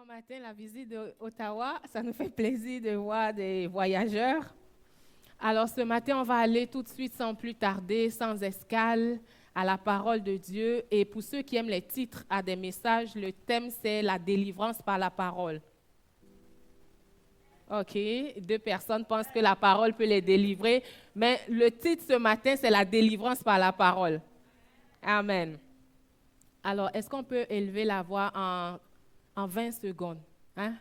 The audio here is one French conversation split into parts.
Bon matin, la visite d'Ottawa. Ça nous fait plaisir de voir des voyageurs. Alors ce matin, on va aller tout de suite, sans plus tarder, sans escale, à la parole de Dieu. Et pour ceux qui aiment les titres à des messages, le thème, c'est la délivrance par la parole. OK, 2 personnes pensent que la parole peut les délivrer, mais le titre ce matin, c'est la délivrance par la parole. Amen. Alors, est-ce qu'on peut élever la voix en 20 secondes, hein,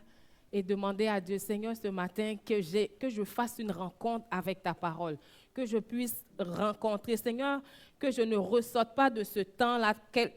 et demander à Dieu, Seigneur, ce matin, que je fasse une rencontre avec ta parole, que je puisse rencontrer, Seigneur, que je ne ressorte pas de ce temps-là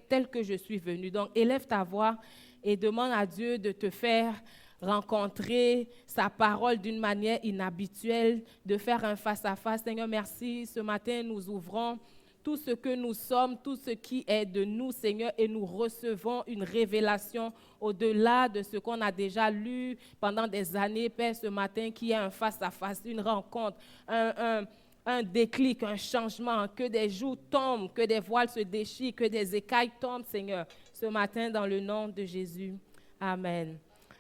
tel que je suis venu. Donc, élève ta voix et demande à Dieu de te faire rencontrer sa parole d'une manière inhabituelle, de faire un face-à-face. Seigneur, merci. Ce matin, nous ouvrons tout ce que nous sommes, tout ce qui est de nous, Seigneur, et nous recevons une révélation au-delà de ce qu'on a déjà lu pendant des années, Père, ce matin, qui est un face-à-face, une rencontre, un déclic, un changement, que des joues tombent, que des voiles se déchirent, que des écailles tombent, Seigneur, ce matin, dans le nom de Jésus. Amen.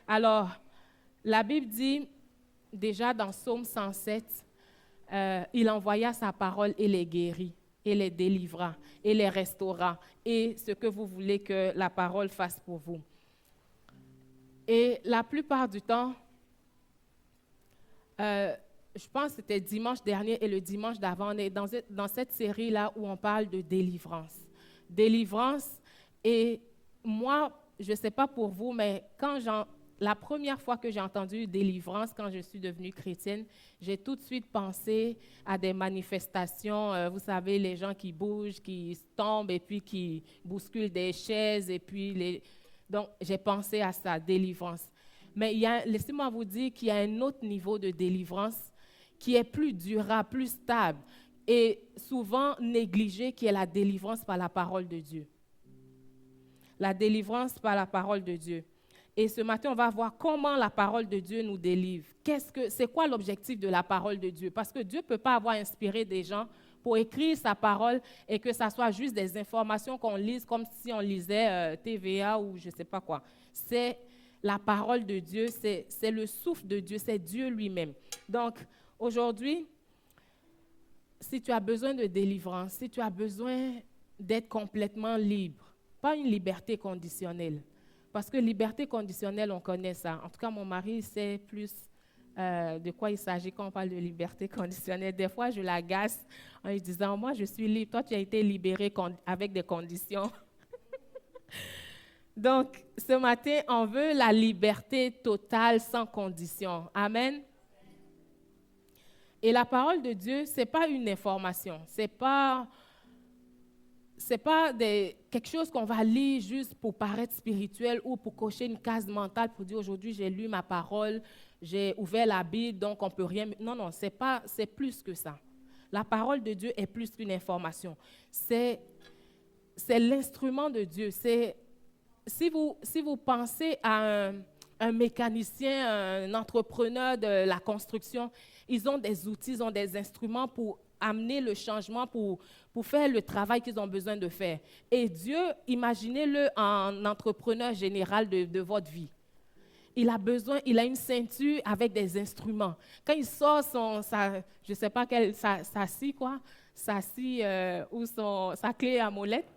Alors, la Bible dit, déjà dans Psaume 107, il envoya sa parole et les guérit, et les délivra, et les restaura, et ce que vous voulez que la parole fasse pour vous. Et la plupart du temps, je pense que c'était dimanche dernier et le dimanche d'avant, on est dans cette série-là où on parle de délivrance. Délivrance, et moi, je ne sais pas pour vous, mais la première fois que j'ai entendu délivrance, quand je suis devenue chrétienne, j'ai tout de suite pensé à des manifestations, vous savez, les gens qui bougent, qui tombent et puis qui bousculent des chaises. Et puis donc, j'ai pensé à ça, délivrance. Mais laissez-moi vous dire qu'il y a un autre niveau de délivrance qui est plus durable, plus stable et souvent négligé, qui est la délivrance par la parole de Dieu. La délivrance par la parole de Dieu. Et ce matin, on va voir comment la parole de Dieu nous délivre. C'est quoi l'objectif de la parole de Dieu? Parce que Dieu ne peut pas avoir inspiré des gens pour écrire sa parole et que ça soit juste des informations qu'on lise comme si on lisait TVA ou je ne sais pas quoi. C'est la parole de Dieu, c'est le souffle de Dieu, c'est Dieu lui-même. Donc, aujourd'hui, si tu as besoin de délivrance, si tu as besoin d'être complètement libre, pas une liberté conditionnelle. Parce que liberté conditionnelle, on connaît ça. En tout cas, mon mari sait plus de quoi il s'agit quand on parle de liberté conditionnelle. Des fois, je l'agace en lui disant, moi, je suis libre. Toi, tu as été libéré avec des conditions. Donc, ce matin, on veut la liberté totale sans condition. Amen. Et la parole de Dieu, ce n'est pas une information. Ce n'est pas quelque chose qu'on va lire juste pour paraître spirituel ou pour cocher une case mentale pour dire aujourd'hui j'ai lu ma parole, j'ai ouvert la Bible, donc on ne peut rien. Non, c'est plus que ça. La parole de Dieu est plus qu'une information. C'est l'instrument de Dieu. Si vous pensez à un mécanicien, un entrepreneur de la construction, ils ont des outils, ils ont des instruments pour amener le changement, pour faire le travail qu'ils ont besoin de faire. Et Dieu, imaginez-le en entrepreneur général de votre vie. Il a une ceinture avec des instruments. Quand il sort je ne sais pas sa scie, ou sa clé à molette,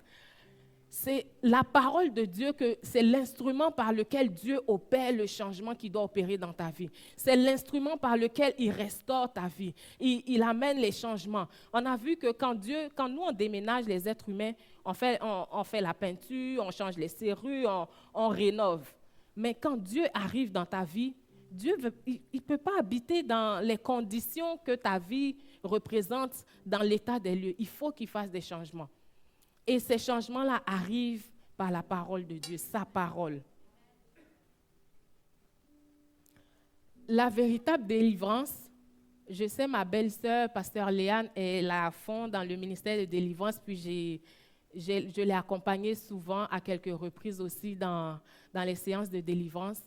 c'est la parole de Dieu, c'est l'instrument par lequel Dieu opère le changement qu'il doit opérer dans ta vie. C'est l'instrument par lequel il restaure ta vie. Il amène les changements. On a vu que quand nous on déménage les êtres humains, on fait la peinture, on change les serrures, on rénove. Mais quand Dieu arrive dans ta vie, Dieu il ne peut pas habiter dans les conditions que ta vie représente dans l'état des lieux. Il faut qu'il fasse des changements. Et ces changements-là arrivent par la parole de Dieu, sa parole. La véritable délivrance, je sais, ma belle-sœur, pasteur Léane, elle a fond dans le ministère de délivrance, puis je l'ai accompagnée souvent à quelques reprises aussi dans les séances de délivrance.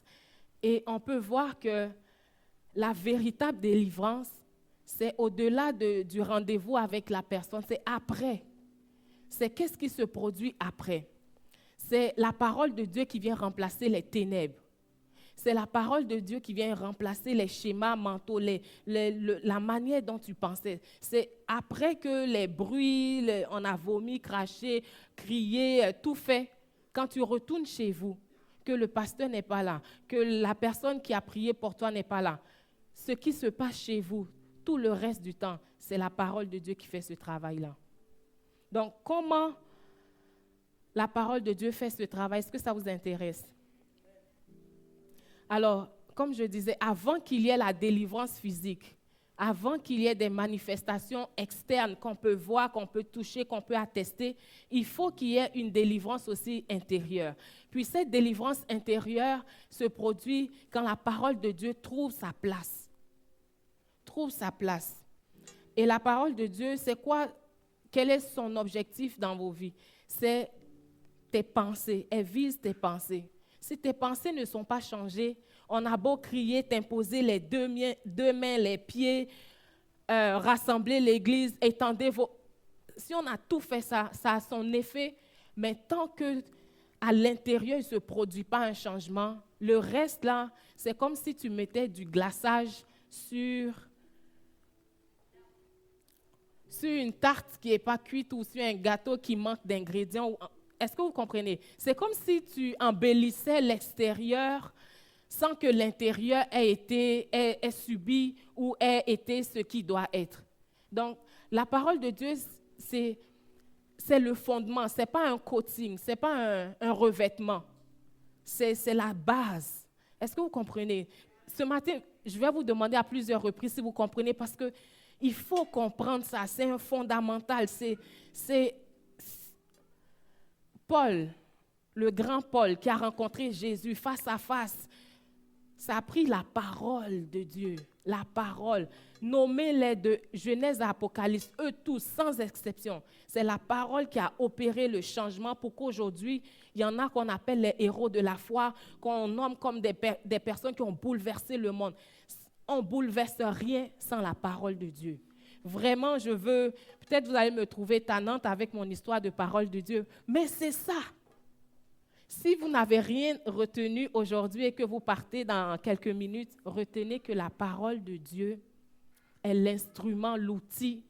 Et on peut voir que la véritable délivrance, c'est au-delà du rendez-vous avec la personne, c'est après. C'est qu'est-ce qui se produit après. C'est la parole de Dieu qui vient remplacer les ténèbres. C'est la parole de Dieu qui vient remplacer les schémas mentaux, la manière dont tu pensais. C'est après que les bruits, on a vomi, craché, crié, tout fait, quand tu retournes chez vous, que le pasteur n'est pas là, que la personne qui a prié pour toi n'est pas là. Ce qui se passe chez vous, tout le reste du temps, c'est la parole de Dieu qui fait ce travail-là. Donc, comment la parole de Dieu fait ce travail? Est-ce que ça vous intéresse? Alors, comme je disais, avant qu'il y ait la délivrance physique, avant qu'il y ait des manifestations externes qu'on peut voir, qu'on peut toucher, qu'on peut attester, il faut qu'il y ait une délivrance aussi intérieure. Puis cette délivrance intérieure se produit quand la parole de Dieu trouve sa place. Trouve sa place. Et la parole de Dieu, c'est quoi? Quel est son objectif dans vos vies? C'est tes pensées. Elle vise tes pensées. Si tes pensées ne sont pas changées, on a beau crier, t'imposer les deux mains, les pieds, rassembler l'église, étendez vos... Si on a tout fait ça, ça a son effet, mais tant qu'à l'intérieur, il ne se produit pas un changement, le reste là, c'est comme si tu mettais du glaçage sur une tarte qui n'est pas cuite ou sur un gâteau qui manque d'ingrédients. Est-ce que vous comprenez? C'est comme si tu embellissais l'extérieur sans que l'intérieur ait subi ou ait été ce qui doit être. Donc, la parole de Dieu, c'est le fondement, ce n'est pas un coating, ce n'est pas un revêtement. C'est la base. Est-ce que vous comprenez? Ce matin, je vais vous demander à plusieurs reprises si vous comprenez, parce qu'il faut comprendre ça, c'est un fondamental. C'est Paul, le grand Paul, qui a rencontré Jésus face à face. Ça a pris la parole de Dieu, la parole. Nommez-les de Genèse à Apocalypse, eux tous, sans exception. C'est la parole qui a opéré le changement pour qu'aujourd'hui, il y en a qu'on appelle les héros de la foi, qu'on nomme comme des personnes qui ont bouleversé le monde. On ne bouleverse rien sans la parole de Dieu. Vraiment, peut-être vous allez me trouver tannante avec mon histoire de parole de Dieu, mais c'est ça. Si vous n'avez rien retenu aujourd'hui et que vous partez dans quelques minutes, retenez que la parole de Dieu est l'instrument, l'outil,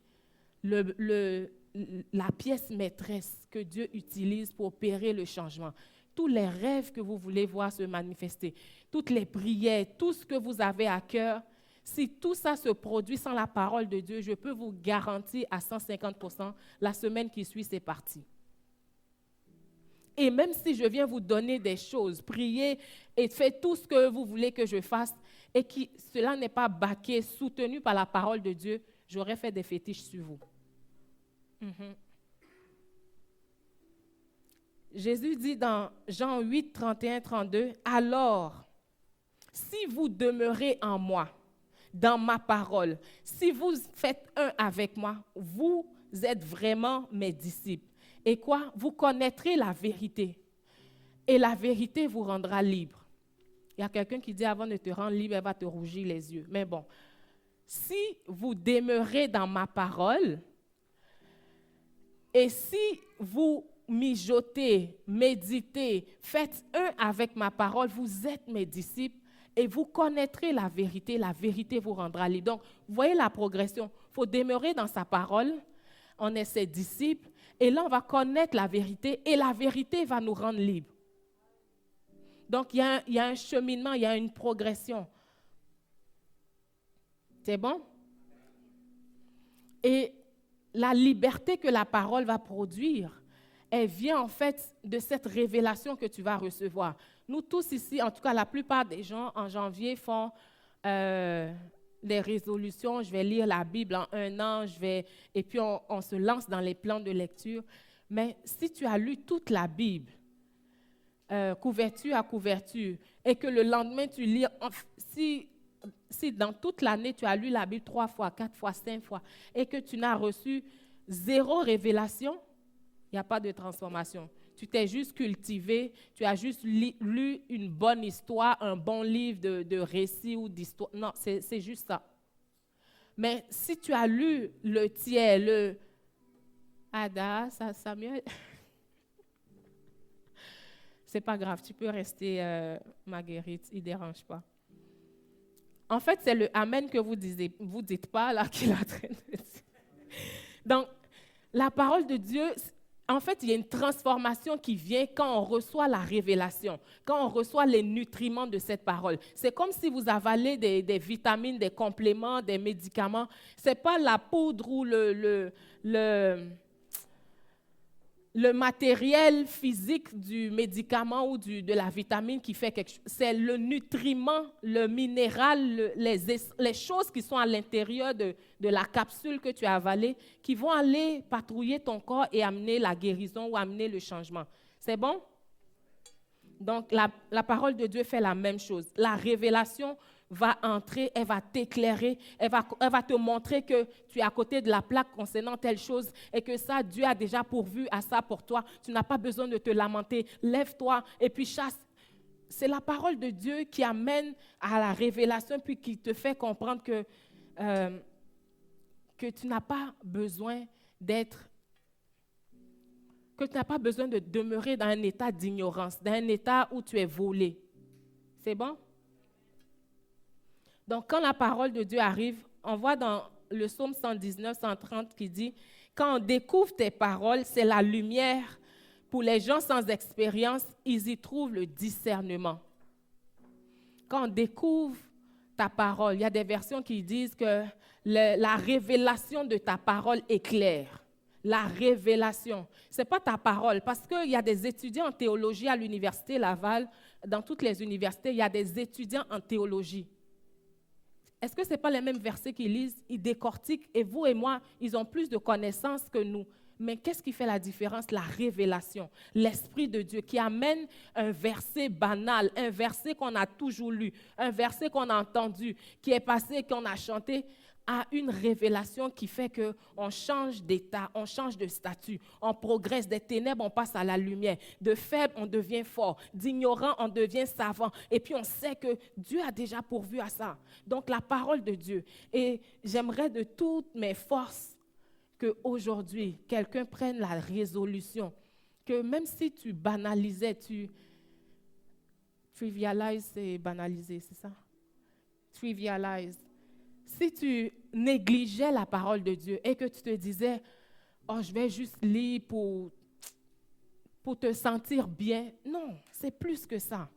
la pièce maîtresse que Dieu utilise pour opérer le changement. Tous les rêves que vous voulez voir se manifester, toutes les prières, tout ce que vous avez à cœur, si tout ça se produit sans la parole de Dieu, je peux vous garantir à 150%, la semaine qui suit, c'est parti. Et même si je viens vous donner des choses, prier et faire tout ce que vous voulez que je fasse, et que cela n'est pas baqué, soutenu par la parole de Dieu, j'aurais fait des fétiches sur vous. Jésus dit dans Jean 8, 31, 32, « Alors, si vous demeurez en moi, dans ma parole, si vous faites un avec moi, vous êtes vraiment mes disciples. Et quoi? Vous connaîtrez la vérité. Et la vérité vous rendra libre. » Il y a quelqu'un qui dit, avant de te rendre libre, elle va te rougir les yeux. Mais bon, si vous demeurez dans ma parole, et si vous mijotez, méditez, faites un avec ma parole, vous êtes mes disciples, et vous connaîtrez la vérité vous rendra libre. Donc, vous voyez la progression. Il faut demeurer dans sa parole, on est ses disciples, et là, on va connaître la vérité, et la vérité va nous rendre libres. Donc, il y a un cheminement, il y a une progression. C'est bon? Et la liberté que la parole va produire, elle vient en fait de cette révélation que tu vas recevoir. Nous tous ici, en tout cas la plupart des gens, en janvier font des résolutions. Je vais lire la Bible en 1 an, et puis on se lance dans les plans de lecture. Mais si tu as lu toute la Bible, couverture à couverture, et que le lendemain tu lis, si dans toute l'année tu as lu la Bible 3 fois, 4 fois, 5 fois, et que tu n'as reçu 0 révélation, il n'y a pas de transformation. Tu t'es juste cultivé, tu as juste lu une bonne histoire, un bon livre de récits ou d'histoire. Non, c'est juste ça. Mais si tu as lu le tiers, Samuel, C'est pas grave, tu peux rester, Marguerite, il ne dérange pas. En fait, c'est le Amen que vous dites pas, là, qu'il est en train de dire. Donc, la parole de Dieu, en fait, il y a une transformation qui vient quand on reçoit la révélation, quand on reçoit les nutriments de cette parole. C'est comme si vous avalez des vitamines, des compléments, des médicaments. Ce n'est pas la poudre ou le matériel physique du médicament ou de la vitamine qui fait quelque chose. C'est le nutriment, le minéral, les choses qui sont à l'intérieur de la capsule que tu as avalée qui vont aller patrouiller ton corps et amener la guérison ou amener le changement. C'est bon? Donc, la parole de Dieu fait la même chose. La révélation va entrer, elle va t'éclairer, elle va te montrer que tu es à côté de la plaque concernant telle chose et que ça, Dieu a déjà pourvu à ça pour toi. Tu n'as pas besoin de te lamenter. Lève-toi et puis chasse. C'est la parole de Dieu qui amène à la révélation puis qui te fait comprendre que tu n'as pas besoin que tu n'as pas besoin de demeurer dans un état d'ignorance, dans un état où tu es volé. C'est bon? Donc, quand la parole de Dieu arrive, on voit dans le psaume 119, 130 qui dit « Quand on découvre tes paroles, c'est la lumière. Pour les gens sans expérience, ils y trouvent le discernement. » Quand on découvre ta parole, il y a des versions qui disent que la révélation de ta parole éclaire. La révélation. Ce n'est pas ta parole, parce qu'il y a des étudiants en théologie à l'Université Laval. Dans toutes les universités, il y a des étudiants en théologie. Est-ce que ce n'est pas les mêmes versets qu'ils lisent? Ils décortiquent, et vous et moi, ils ont plus de connaissances que nous. Mais qu'est-ce qui fait la différence? La révélation, l'Esprit de Dieu qui amène un verset banal, un verset qu'on a toujours lu, un verset qu'on a entendu, qui est passé, qu'on a chanté, à une révélation qui fait qu'on change d'état, on change de statut, on progresse, des ténèbres, on passe à la lumière, de faible, on devient fort, d'ignorant, on devient savant. Et puis, on sait que Dieu a déjà pourvu à ça. Donc, la parole de Dieu. Et j'aimerais de toutes mes forces qu'aujourd'hui, quelqu'un prenne la résolution, que même si tu banalisais, tu trivialises, c'est banaliser, c'est ça? Trivialize. Si tu négligeais la parole de Dieu et que tu te disais, oh, je vais juste lire pour te sentir bien. Non, c'est plus que ça.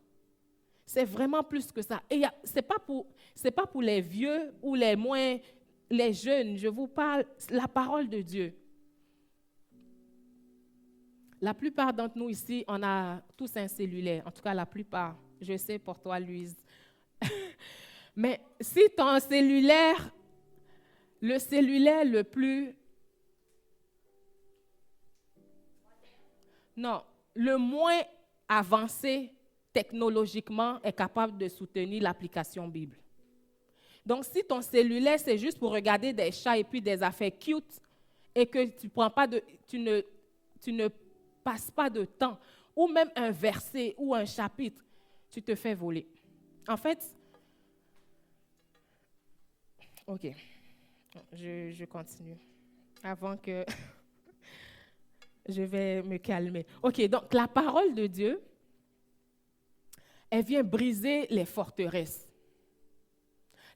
C'est vraiment plus que ça. Et ce n'est pas pour les vieux ou les jeunes. Je vous parle, la parole de Dieu. La plupart d'entre nous ici, on a tous un cellulaire. En tout cas, la plupart. Je sais pour toi, Louise. Mais si ton cellulaire, le cellulaire le plus... Non, le moins avancé technologiquement est capable de soutenir l'application Bible. Donc, si ton cellulaire, c'est juste pour regarder des chats et puis des affaires cute et que tu ne passes pas de temps, ou même un verset ou un chapitre, tu te fais voler. En fait, OK, je continue avant que je vais me calmer. OK, donc la parole de Dieu, elle vient briser les forteresses.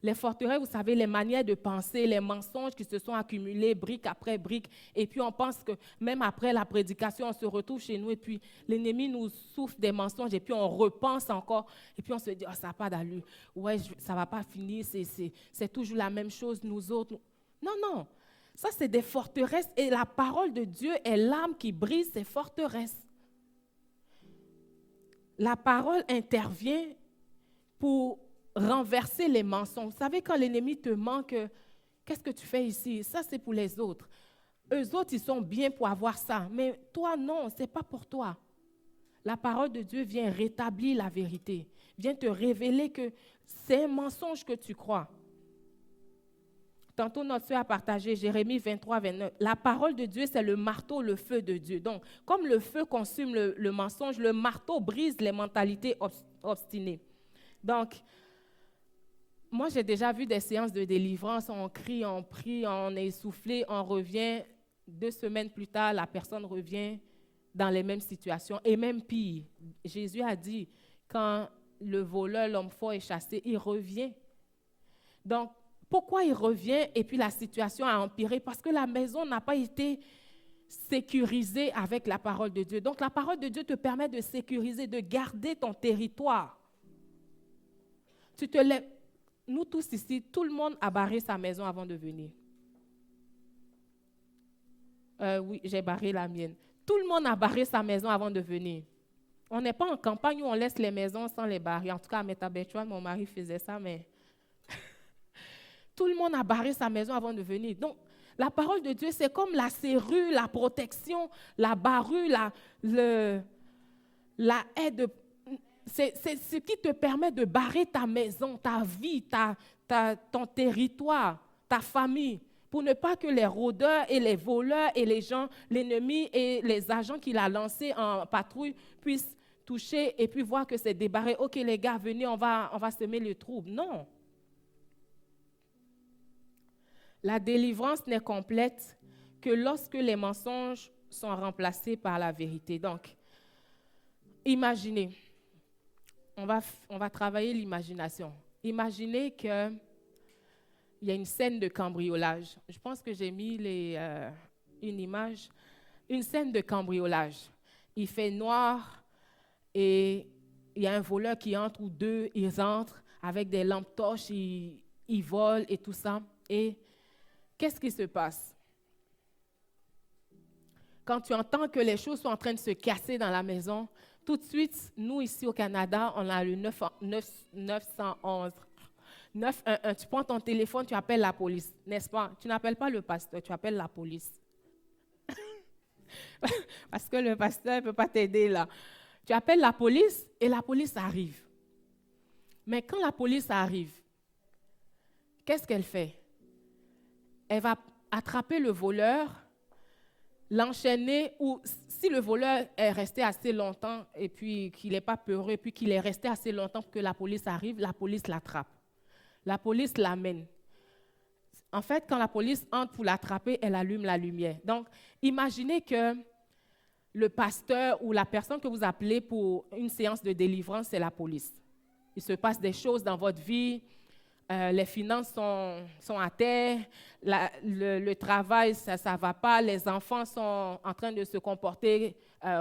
Les forteresses, vous savez, les manières de penser, les mensonges qui se sont accumulés brique après brique. Et puis, on pense que même après la prédication, on se retrouve chez nous et puis l'ennemi nous souffle des mensonges et puis on repense encore. Et puis, on se dit, oh, ça n'a pas d'allure. Ouais, ça ne va pas finir, c'est toujours la même chose, nous autres. Non, non. Ça, c'est des forteresses et la parole de Dieu est l'arme qui brise ces forteresses. La parole intervient pour renverser les mensonges. Vous savez, quand l'ennemi te ment, qu'est-ce que tu fais ici? Ça, c'est pour les autres. Eux autres, ils sont bien pour avoir ça. Mais toi, non, ce n'est pas pour toi. La parole de Dieu vient rétablir la vérité. Vient te révéler que c'est un mensonge que tu crois. Tantôt, notre soeur a partagé Jérémie 23, 29. La parole de Dieu, c'est le marteau, le feu de Dieu. Donc, comme le feu consume le mensonge, le marteau brise les mentalités obstinées. Donc, moi, j'ai déjà vu des séances de délivrance, on crie, on prie, on est essoufflé, on revient. 2 semaines plus tard, la personne revient dans les mêmes situations et même pire. Jésus a dit, quand le voleur, l'homme fort est chassé, il revient. Donc, pourquoi il revient et puis la situation a empiré? Parce que la maison n'a pas été sécurisée avec la parole de Dieu. Donc, la parole de Dieu te permet de sécuriser, de garder ton territoire. Tu te lèves. Nous tous ici, tout le monde a barré sa maison avant de venir. Oui, j'ai barré la mienne. Tout le monde a barré sa maison avant de venir. On n'est pas en campagne où on laisse les maisons sans les barrer. En tout cas, à Métabetchouan, mon mari faisait ça, mais tout le monde a barré sa maison avant de venir. Donc, la parole de Dieu, c'est comme la serrure, la protection, la barrure, la aide. C'est ce qui te permet de barrer ta maison, ta vie, ton territoire, ta famille, pour ne pas que les rôdeurs et les voleurs et les gens, l'ennemi et les agents qu'il a lancés en patrouille puissent toucher et puis voir que c'est débarré. OK, les gars, venez, on va semer le trouble. Non. La délivrance n'est complète que lorsque les mensonges sont remplacés par la vérité. Donc, imaginez, on va travailler l'imagination. Imaginez qu'il y a une scène de cambriolage. Je pense que j'ai mis une image. Une scène de cambriolage. Il fait noir et il y a un voleur qui entre ou deux, ils entrent avec des lampes torches, ils volent et tout ça. Et qu'est-ce qui se passe? Quand tu entends que les choses sont en train de se casser dans la maison, tout de suite, nous ici au Canada, on a le 911. 911. Tu prends ton téléphone, tu appelles la police, n'est-ce pas? Tu n'appelles pas le pasteur, tu appelles la police. Parce que le pasteur ne peut pas t'aider là. Tu appelles la police et la police arrive. Mais quand la police arrive, qu'est-ce qu'elle fait? Elle va attraper le voleur, l'enchaîner, ou si le voleur est resté assez longtemps et puis qu'il n'est pas peureux, et puis qu'il est resté assez longtemps pour que la police arrive, la police l'attrape. La police l'amène. En fait, quand la police entre pour l'attraper, elle allume la lumière. Donc, imaginez que le pasteur ou la personne que vous appelez pour une séance de délivrance, c'est la police. Il se passe des choses dans votre vie. Les finances sont à terre, le travail, ça ne va pas, les enfants sont en train de se comporter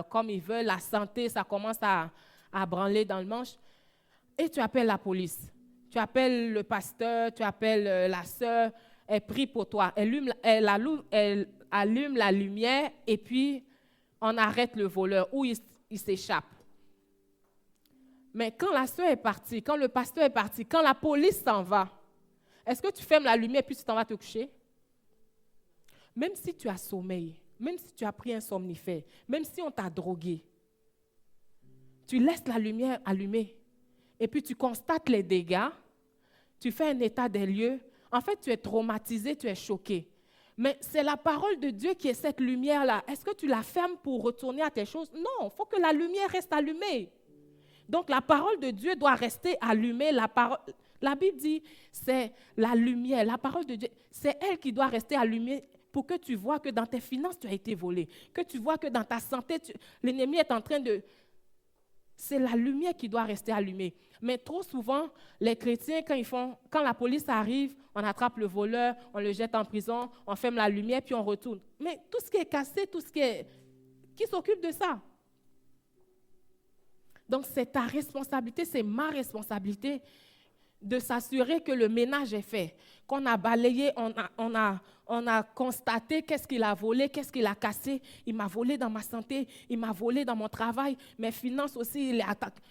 comme ils veulent, la santé, ça commence à branler dans le manche. Et tu appelles la police, tu appelles le pasteur, tu appelles la sœur, elle prie pour toi, elle allume la lumière et puis on arrête le voleur ou il s'échappe. Mais quand la sœur est partie, quand le pasteur est parti, quand la police s'en va, est-ce que tu fermes la lumière et puis tu t'en vas te coucher? Même si tu as sommeil, même si tu as pris un somnifère, même si on t'a drogué, tu laisses la lumière allumée et puis tu constates les dégâts, tu fais un état des lieux. En fait, tu es traumatisé, tu es choqué. Mais c'est la parole de Dieu qui est cette lumière-là. Est-ce que tu la fermes pour retourner à tes choses? Non, il faut que la lumière reste allumée. Donc, la parole de Dieu doit rester allumée. La Bible dit, c'est la lumière. La parole de Dieu, c'est elle qui doit rester allumée pour que tu vois que dans tes finances, tu as été volé. Que tu vois que dans ta santé, l'ennemi est en train de... C'est la lumière qui doit rester allumée. Mais trop souvent, les chrétiens, quand la police arrive, on attrape le voleur, on le jette en prison, on ferme la lumière, puis on retourne. Mais tout ce qui est cassé, qui s'occupe de ça? Donc, c'est ta responsabilité, c'est ma responsabilité de s'assurer que le ménage est fait, qu'on a balayé, on a constaté qu'est-ce qu'il a volé, qu'est-ce qu'il a cassé. Il m'a volé dans ma santé, il m'a volé dans mon travail, mes finances aussi, il est attaqué.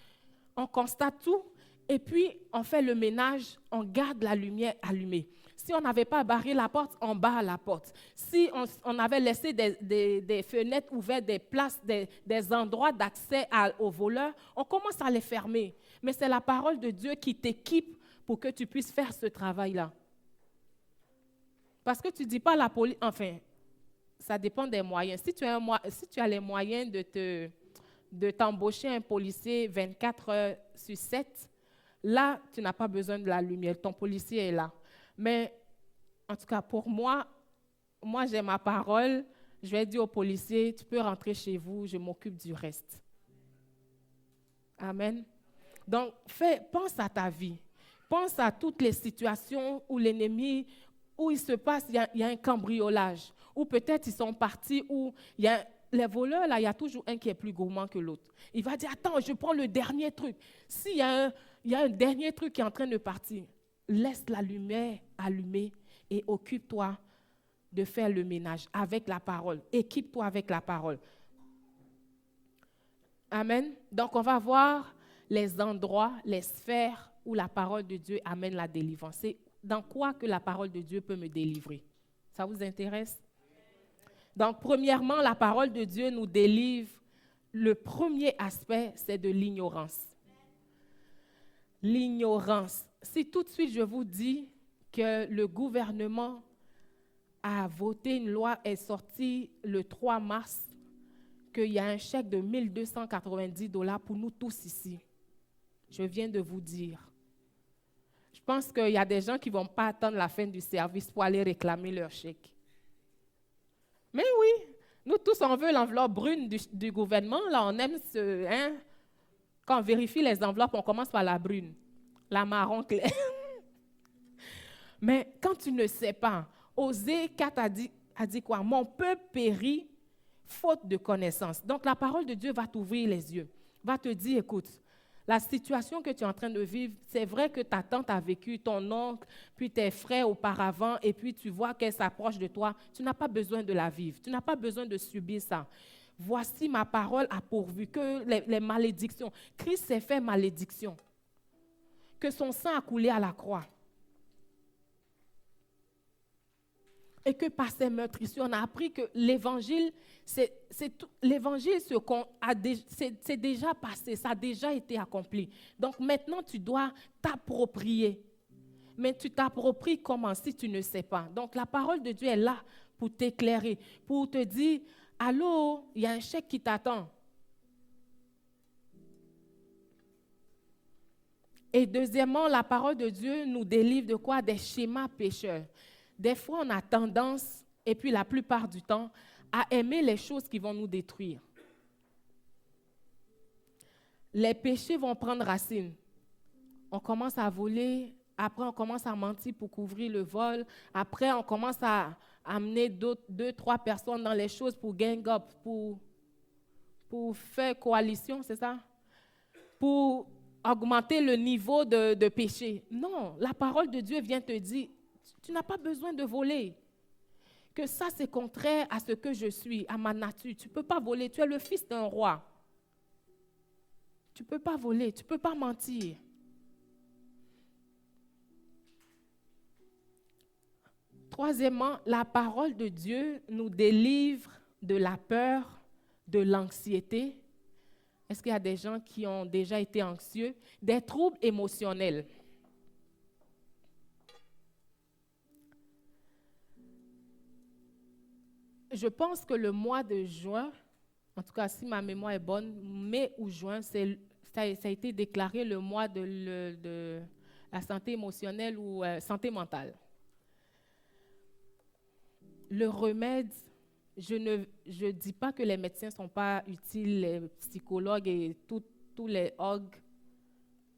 On constate tout et puis on fait le ménage, on garde la lumière allumée. Si on n'avait pas barré la porte, on barre la porte. Si on avait laissé des fenêtres ouvertes, des places, des endroits d'accès aux voleurs, on commence à les fermer. Mais c'est la parole de Dieu qui t'équipe pour que tu puisses faire ce travail-là. Parce que tu ne dis pas à la police, enfin, ça dépend des moyens. Si tu as les moyens de t'embaucher un policier 24 heures sur 7, là, tu n'as pas besoin de la lumière. Ton policier est là. Mais en tout cas, pour moi j'ai ma parole, Je vais dire aux policiers, tu peux rentrer chez vous, je m'occupe du reste. Amen. Donc, pense à ta vie. Pense à toutes les situations où l'ennemi, où il se passe, il y a un cambriolage. Ou peut-être ils sont partis, où il y a les voleurs, là, il y a toujours un qui est plus gourmand que l'autre. Il va dire, attends, je prends le dernier truc. S'il y a un dernier truc qui est en train de partir, laisse la lumière allumée et occupe-toi de faire le ménage avec la parole. Équipe-toi avec la parole. Amen. Donc, on va voir les endroits, les sphères où la parole de Dieu amène la délivrance. C'est dans quoi que la parole de Dieu peut me délivrer? Ça vous intéresse? Donc, premièrement, la parole de Dieu nous délivre. Le premier aspect, c'est de l'ignorance. L'ignorance. Si tout de suite je vous dis que le gouvernement a voté une loi, est sortie le 3 mars, qu'il y a un chèque de 1 290 $ pour nous tous ici. Je viens de vous dire. Je pense qu'il y a des gens qui ne vont pas attendre la fin du service pour aller réclamer leur chèque. Mais oui, nous tous, on veut l'enveloppe brune du gouvernement. Là, on aime quand on vérifie les enveloppes, on commence par la brune, la marron clair. Mais quand tu ne sais pas, Osée 4 a dit quoi? Mon peuple périt faute de connaissance. Donc, la parole de Dieu va t'ouvrir les yeux, va te dire, écoute, la situation que tu es en train de vivre, c'est vrai que ta tante a vécu, ton oncle, puis tes frères auparavant, et puis tu vois qu'elle s'approche de toi. Tu n'as pas besoin de la vivre. Tu n'as pas besoin de subir ça. Voici ma parole a pourvu que les malédictions. Christ s'est fait malédiction. Que son sang a coulé à la croix. Et que par ces meurtrissures, on a appris que l'évangile, c'est déjà passé, ça a déjà été accompli. Donc maintenant, tu dois t'approprier. Mais tu t'appropries comment si tu ne sais pas? Donc la parole de Dieu est là pour t'éclairer, pour te dire, allô, il y a un chèque qui t'attend. Et deuxièmement, la parole de Dieu nous délivre de quoi? Des schémas pécheurs. Des fois, on a tendance, et puis la plupart du temps, à aimer les choses qui vont nous détruire. Les péchés vont prendre racine. On commence à voler, après on commence à mentir pour couvrir le vol, après on commence à amener 2-3 personnes dans les choses pour gang up, pour faire coalition, c'est ça? Pour augmenter le niveau de péché. Non, la parole de Dieu vient te dire, tu n'as pas besoin de voler. Que ça, c'est contraire à ce que je suis, à ma nature. Tu ne peux pas voler. Tu es le fils d'un roi. Tu ne peux pas voler. Tu ne peux pas mentir. Troisièmement, la parole de Dieu nous délivre de la peur, de l'anxiété. Est-ce qu'il y a des gens qui ont déjà été anxieux? Des troubles émotionnels. Je pense que le mois de juin, en tout cas si ma mémoire est bonne, mai ou juin, ça a été déclaré le mois de la santé émotionnelle ou santé mentale. Le remède, je ne dis pas que les médecins ne sont pas utiles, les psychologues et tous les OG,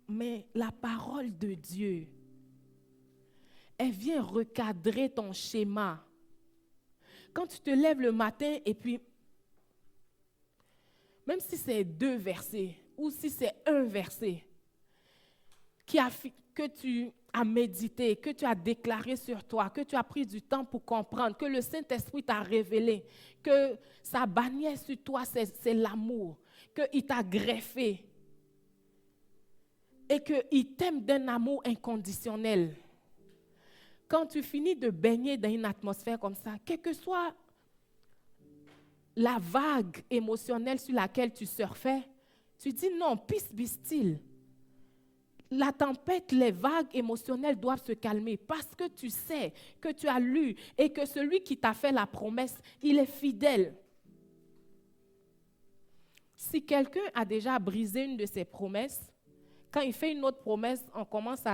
mais la parole de Dieu, elle vient recadrer ton schéma. Quand tu te lèves le matin et puis, même si c'est 2 versets ou si c'est 1 verset que tu as médité, que tu as déclaré sur toi, que tu as pris du temps pour comprendre, que le Saint-Esprit t'a révélé, que sa bannière sur toi, c'est l'amour, qu'il t'a greffé et qu'il t'aime d'un amour inconditionnel. Quand tu finis de baigner dans une atmosphère comme ça, quelle que soit la vague émotionnelle sur laquelle tu surfais, tu dis non, peace be still. La tempête, les vagues émotionnelles doivent se calmer parce que tu sais, que tu as lu et que celui qui t'a fait la promesse, il est fidèle. Si quelqu'un a déjà brisé une de ses promesses, quand il fait une autre promesse, on commence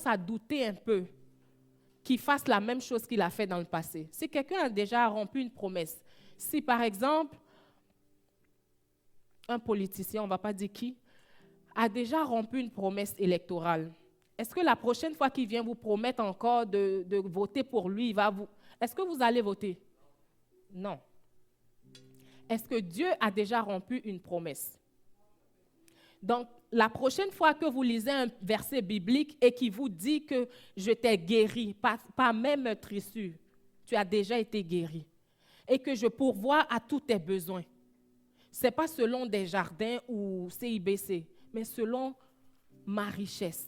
à douter un peu qu'il fasse la même chose qu'il a fait dans le passé. Si quelqu'un a déjà rompu une promesse, si par exemple, un politicien, on ne va pas dire qui, a déjà rompu une promesse électorale, est-ce que la prochaine fois qu'il vient vous promettre encore de voter pour lui, est-ce que vous allez voter? Non. Est-ce que Dieu a déjà rompu une promesse? Donc, la prochaine fois que vous lisez un verset biblique et qui vous dit que je t'ai guéri, pas même trissure, tu as déjà été guéri, et que je pourvois à tous tes besoins. Ce n'est pas selon des jardins ou CIBC, mais selon ma richesse.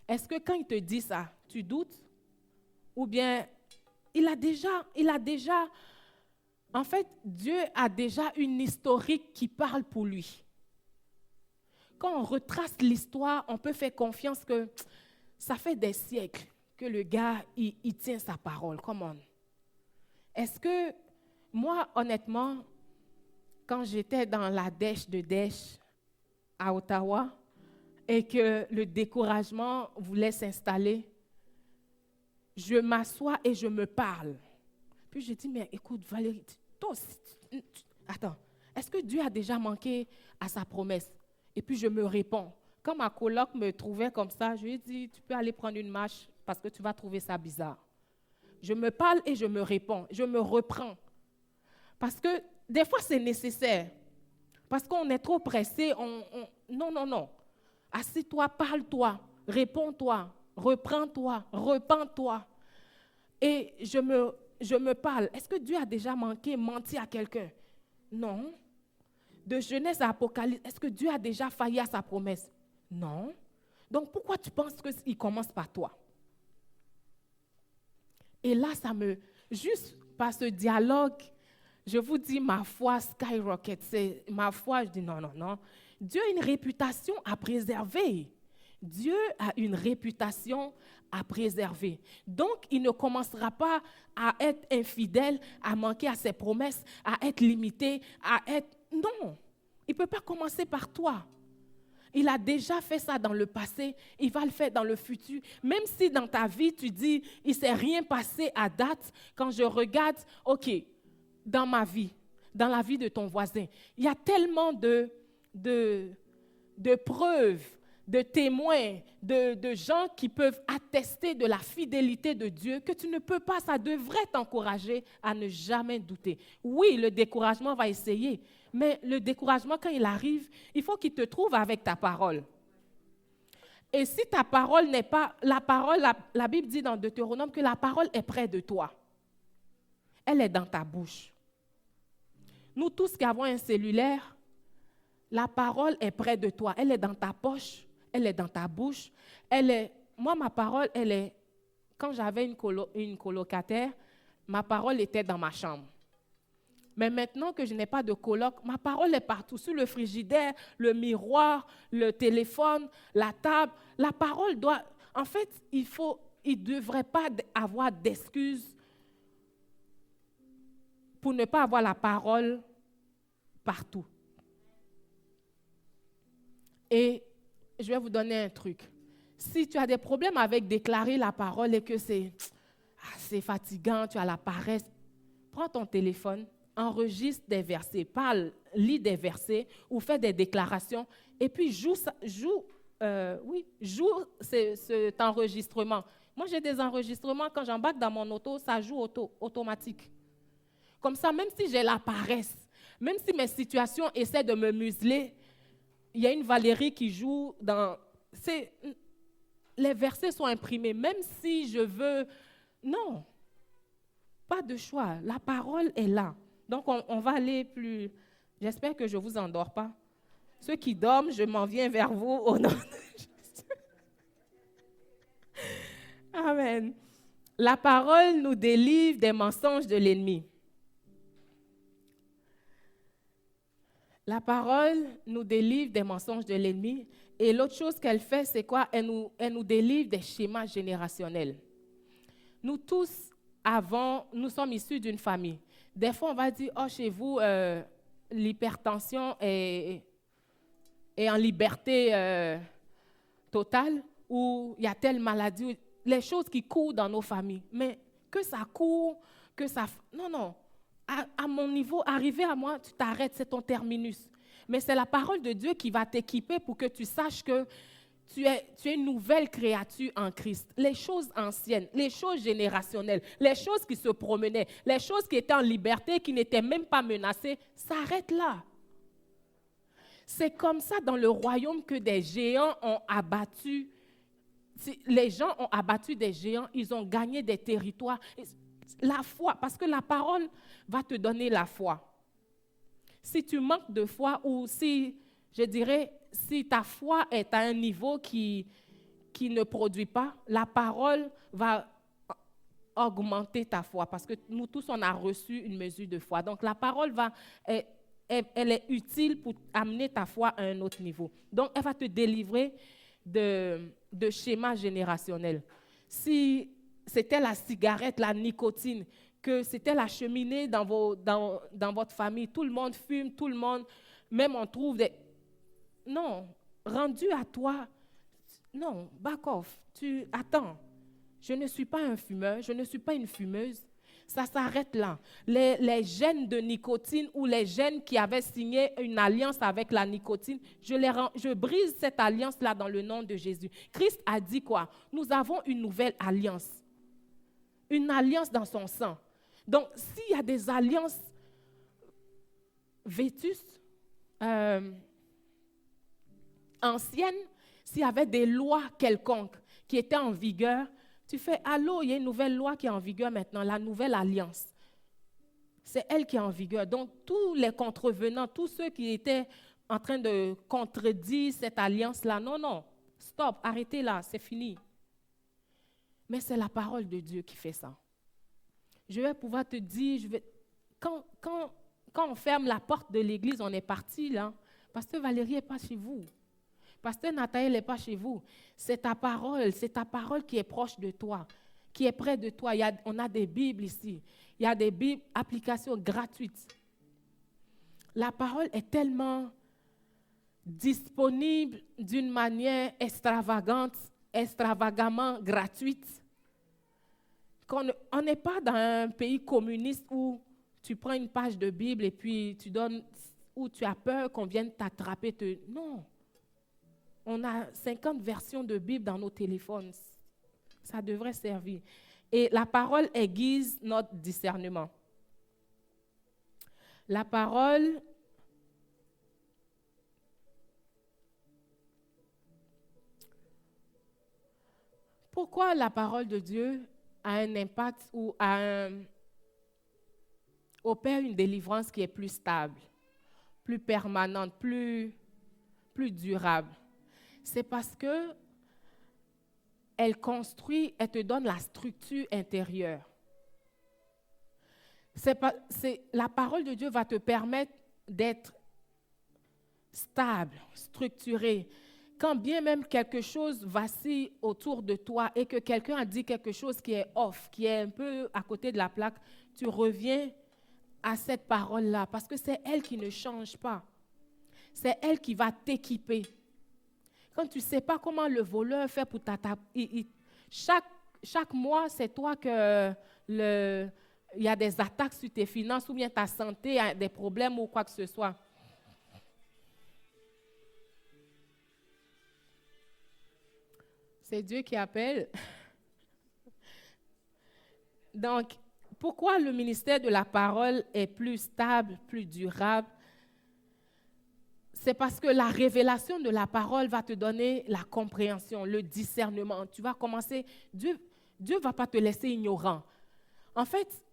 Est-ce que quand il te dit ça, tu doutes? Ou bien, en fait, Dieu a déjà une historique qui parle pour lui. Quand on retrace l'histoire, on peut faire confiance que ça fait des siècles que le gars, il tient sa parole. Come on. Est-ce que, moi, honnêtement, quand j'étais dans la dèche de Dèche à Ottawa, et que le découragement voulait s'installer, je m'assois et je me parle. Puis je dis, mais écoute Valérie, attends, est-ce que Dieu a déjà manqué à sa promesse? Et puis je me réponds. Quand ma coloc me trouvait comme ça, je lui ai dit, tu peux aller prendre une marche parce que tu vas trouver ça bizarre. Je me parle et je me réponds, je me reprends. Parce que des fois c'est nécessaire. Parce qu'on est trop pressé, non. Assis-toi, parle-toi, réponds-toi, reprends-toi, repens-toi. Et je me parle. Est-ce que Dieu a déjà menti à quelqu'un? Non. De Genèse à Apocalypse, est-ce que Dieu a déjà failli à sa promesse? Non. Donc pourquoi tu penses qu'il commence par toi? Et là, juste par ce dialogue, je vous dis, ma foi skyrocket. C'est ma foi, je dis non. Dieu a une réputation à préserver. Dieu a une réputation à préserver. Donc, il ne commencera pas à être infidèle, à manquer à ses promesses, à être limité, Non, il ne peut pas commencer par toi. Il a déjà fait ça dans le passé, il va le faire dans le futur. Même si dans ta vie, tu dis, il ne s'est rien passé à date, quand je regarde, OK, dans ma vie, dans la vie de ton voisin, il y a tellement de preuves, de témoins, de gens qui peuvent attester de la fidélité de Dieu que tu ne peux pas, ça devrait t'encourager à ne jamais douter. Oui, le découragement va essayer, mais le découragement, quand il arrive, il faut qu'il te trouve avec ta parole. Et si ta parole n'est pas, la Bible dit dans Deutéronome que la parole est près de toi. Elle est dans ta bouche. Nous tous qui avons un cellulaire, la parole est près de toi. Elle est dans ta poche, elle est dans ta bouche. Moi, ma parole, quand j'avais une colocataire, ma parole était dans ma chambre. Mais maintenant que je n'ai pas de coloc, ma parole est partout, sur le frigidaire, le miroir, le téléphone, la table. La parole doit... En fait, il ne devrait pas avoir d'excuses pour ne pas avoir la parole partout. Et je vais vous donner un truc. Si tu as des problèmes avec déclarer la parole et que c'est fatigant, tu as la paresse, prends ton téléphone, enregistre des versets, lis des versets ou fais des déclarations et puis joue cet enregistrement. Moi, j'ai des enregistrements, quand j'embarque dans mon auto, ça joue automatique. Comme ça, même si j'ai la paresse, même si mes situations essaient de me museler, il y a une Valérie qui joue dans... Les versets sont imprimés, même si je veux... Non, pas de choix. La parole est là. Donc, on va aller plus... J'espère que je ne vous endors pas. Ceux qui dorment, je m'en viens vers vous au nom de Jésus. Amen. La parole nous délivre des mensonges de l'ennemi. La parole nous délivre des mensonges de l'ennemi. Et l'autre chose qu'elle fait, c'est quoi? Elle nous délivre des schémas générationnels. Nous tous, nous sommes issus d'une famille. Des fois, on va dire, oh, chez vous, l'hypertension est en liberté totale. ou il y a telle maladie, les choses qui courent dans nos familles. Mais que ça court, que ça... Non, non. À mon niveau, arrivé à moi, tu t'arrêtes, c'est ton terminus. Mais c'est la parole de Dieu qui va t'équiper pour que tu saches que tu es une nouvelle créature en Christ. Les choses anciennes, les choses générationnelles, les choses qui se promenaient, les choses qui étaient en liberté, qui n'étaient même pas menacées, s'arrêtent là. C'est comme ça dans le royaume que des géants ont abattu. Les gens ont abattu des géants, ils ont gagné des territoires. La foi, parce que la parole va te donner la foi. Si tu manques de foi ou si, je dirais, si ta foi est à un niveau qui ne produit pas, la parole va augmenter ta foi parce que nous tous, on a reçu une mesure de foi. Donc, la parole elle est utile pour amener ta foi à un autre niveau. Donc, elle va te délivrer de schémas générationnels. Si c'était la cigarette, la nicotine, que c'était la cheminée dans votre famille, tout le monde fume, tout le monde, même on trouve des... Non, rendu à toi, non, back off, attends, je ne suis pas un fumeur, je ne suis pas une fumeuse. Ça s'arrête là. Les gènes de nicotine ou les gènes qui avaient signé une alliance avec la nicotine, je brise cette alliance-là dans le nom de Jésus. Christ a dit quoi? Nous avons une nouvelle alliance. Une alliance dans son sang. Donc, s'il y a des alliances vétustes, anciennes, s'il y avait des lois quelconques qui étaient en vigueur, tu fais, allô, il y a une nouvelle loi qui est en vigueur maintenant, la nouvelle alliance. C'est elle qui est en vigueur. Donc, tous les contrevenants, tous ceux qui étaient en train de contredire cette alliance-là, non, non, stop, arrêtez là, c'est fini. Mais c'est la parole de Dieu qui fait ça. Je vais pouvoir te dire, quand on ferme la porte de l'église, on est parti là. Pasteur Valérie n'est pas chez vous. Pasteur Nathalie n'est pas chez vous. C'est ta parole qui est proche de toi, qui est près de toi. On a des Bibles ici. Il y a des Bibles, applications gratuites. La parole est tellement disponible d'une manière extravagante, extravagamment gratuite, qu'on n'est pas dans un pays communiste où tu prends une page de Bible et puis tu donnes, où tu as peur qu'on vienne t'attraper. Non. On a 50 versions de Bible dans nos téléphones. Ça devrait servir. Et la parole aiguise notre discernement. La parole pourquoi la parole de Dieu a un impact ou opère une délivrance qui est plus stable, plus permanente, plus durable? C'est parce que elle te donne la structure intérieure. La parole de Dieu va te permettre d'être stable, structuré. Quand bien même quelque chose vacille autour de toi et que quelqu'un a dit quelque chose qui est off, qui est un peu à côté de la plaque, tu reviens à cette parole-là parce que c'est elle qui ne change pas. C'est elle qui va t'équiper. Quand tu ne sais pas comment le voleur fait pour t'attaquer, chaque mois, c'est toi que il y a des attaques sur tes finances ou bien ta santé, des problèmes ou quoi que ce soit. C'est Dieu qui appelle. Donc, pourquoi le ministère de la parole est plus stable, plus durable? C'est parce que la révélation de la parole va te donner la compréhension, le discernement. Tu vas commencer, Dieu ne va pas te laisser ignorant. En fait,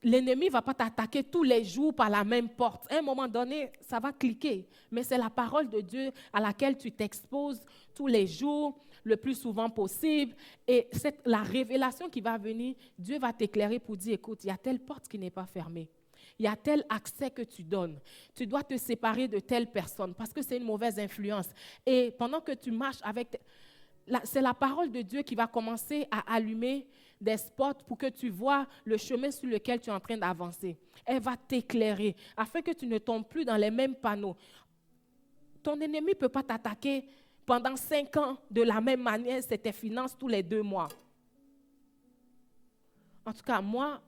l'ennemi ne va pas t'attaquer tous les jours par la même porte. À un moment donné, ça va cliquer. Mais c'est la parole de Dieu à laquelle tu t'exposes tous les jours, le plus souvent possible. Et la révélation qui va venir, Dieu va t'éclairer pour dire, écoute, il y a telle porte qui n'est pas fermée. Il y a tel accès que tu donnes. Tu dois te séparer de telle personne parce que c'est une mauvaise influence. Et pendant que tu marches avec... C'est la parole de Dieu qui va commencer à allumer des spots pour que tu vois le chemin sur lequel tu es en train d'avancer. Elle va t'éclairer afin que tu ne tombes plus dans les mêmes panneaux. Ton ennemi ne peut pas t'attaquer Pendant 5 ans, de la même manière, c'était finance tous les 2 mois. En tout cas, moi,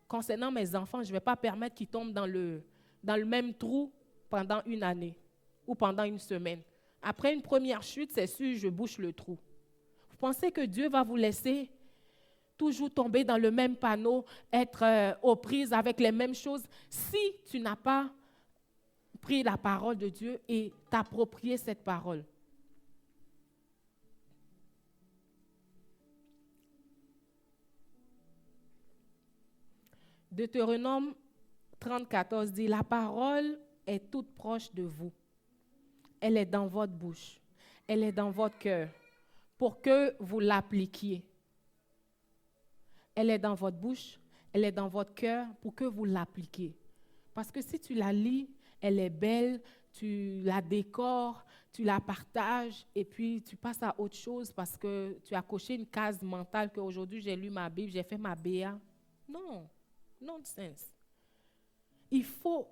concernant mes enfants, je ne vais pas permettre qu'ils tombent dans le même trou pendant 1 année ou pendant 1 semaine. Après une première chute, c'est sûr, je bouche le trou. Vous pensez que Dieu va vous laisser toujours tomber dans le même panneau, être aux prises avec les mêmes choses, si tu n'as pas pris la parole de Dieu et t'approprier cette parole? Deutéronome 30:14 dit, la parole est toute proche de vous. Elle est dans votre bouche. Elle est dans votre cœur pour que vous l'appliquiez. Elle est dans votre bouche, elle est dans votre cœur pour que vous l'appliquiez. Parce que si tu la lis, elle est belle, tu la décores, tu la partages et puis tu passes à autre chose parce que tu as coché une case mentale qu'aujourd'hui j'ai lu ma Bible, j'ai fait ma BA. Non, nonsense. Il faut,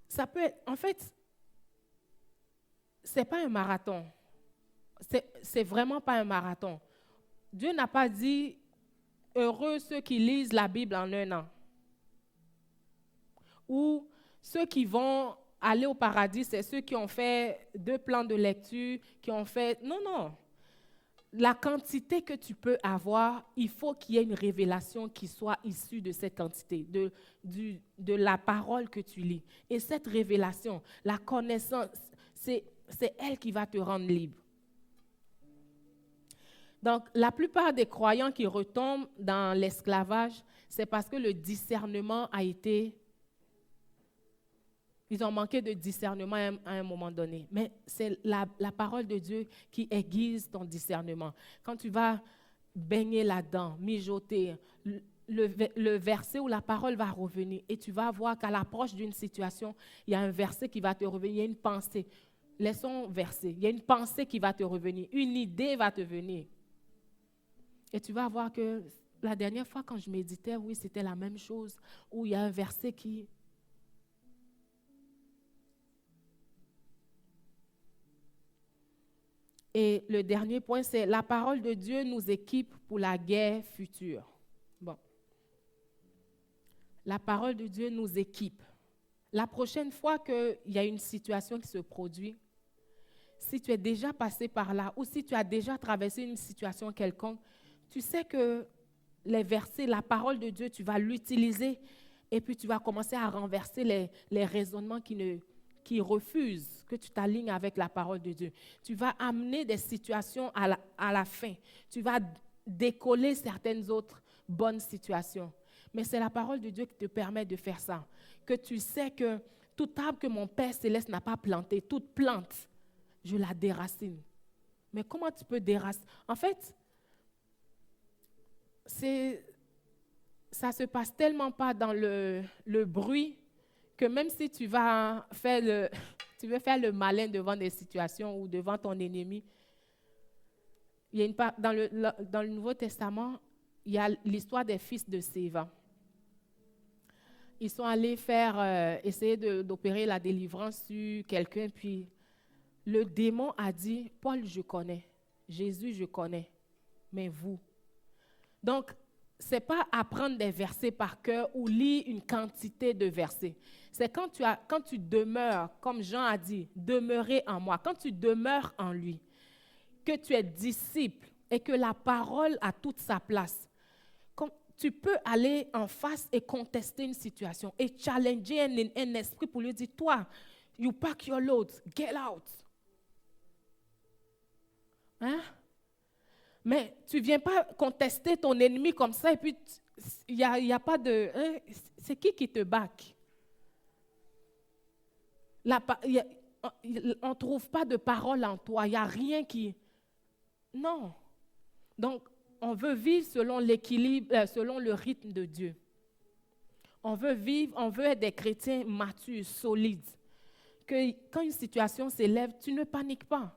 ça peut être, en fait, c'est pas un marathon. C'est vraiment pas un marathon. Dieu n'a pas dit « Heureux ceux qui lisent la Bible en 1 an » ou « Ceux qui vont aller au paradis, c'est ceux qui ont fait 2 plans de lecture, qui ont fait… » Non, non. La quantité que tu peux avoir, il faut qu'il y ait une révélation qui soit issue de cette quantité, de la parole que tu lis. Et cette révélation, la connaissance, c'est elle qui va te rendre libre. Donc, la plupart des croyants qui retombent dans l'esclavage, c'est parce que le discernement a été… Ils ont manqué de discernement à un moment donné. Mais c'est la parole de Dieu qui aiguise ton discernement. Quand tu vas baigner là-dedans, mijoter, le verset où la parole va revenir et tu vas voir qu'à l'approche d'une situation, il y a un verset qui va te revenir, il y a une pensée. Laissons verser. Il y a une pensée qui va te revenir, une idée va te venir. Et tu vas voir que la dernière fois quand je méditais, oui, c'était la même chose, où il y a un verset qui… Et le dernier point, c'est la parole de Dieu nous équipe pour la guerre future. Bon. La parole de Dieu nous équipe. La prochaine fois qu'il y a une situation qui se produit, si tu es déjà passé par là ou si tu as déjà traversé une situation quelconque, tu sais que les versets, la parole de Dieu, tu vas l'utiliser et puis tu vas commencer à renverser les raisonnements qui refusent que tu t'alignes avec la parole de Dieu. Tu vas amener des situations à la fin. Tu vas décoller certaines autres bonnes situations. Mais c'est la parole de Dieu qui te permet de faire ça. Que tu sais que tout arbre que mon Père Céleste n'a pas planté, toute plante, je la déracine. Mais comment tu peux déraciner? En fait, ça se passe tellement pas dans le bruit que même si tu vas faire tu veux faire le malin devant des situations ou devant ton ennemi, il y a dans le Nouveau Testament, il y a l'histoire des fils de Séva. Ils sont allés essayer d'opérer la délivrance sur quelqu'un, puis le démon a dit, Paul, je connais, Jésus, je connais, mais vous. Donc, ce n'est pas apprendre des versets par cœur ou lire une quantité de versets. C'est quand tu demeures, comme Jean a dit, demeurer en moi, quand tu demeures en lui, que tu es disciple et que la parole a toute sa place. Tu peux aller en face et contester une situation et challenger un esprit pour lui dire, toi, you pack your loads, get out. Hein? Mais tu ne viens pas contester ton ennemi comme ça et puis il n'y a pas de… Hein, c'est qui te back? On ne trouve pas de parole en toi. Il n'y a rien qui… Non. Donc, on veut vivre selon l'équilibre, selon le rythme de Dieu. On veut être des chrétiens matures, solides. Que quand une situation s'élève, tu ne paniques pas.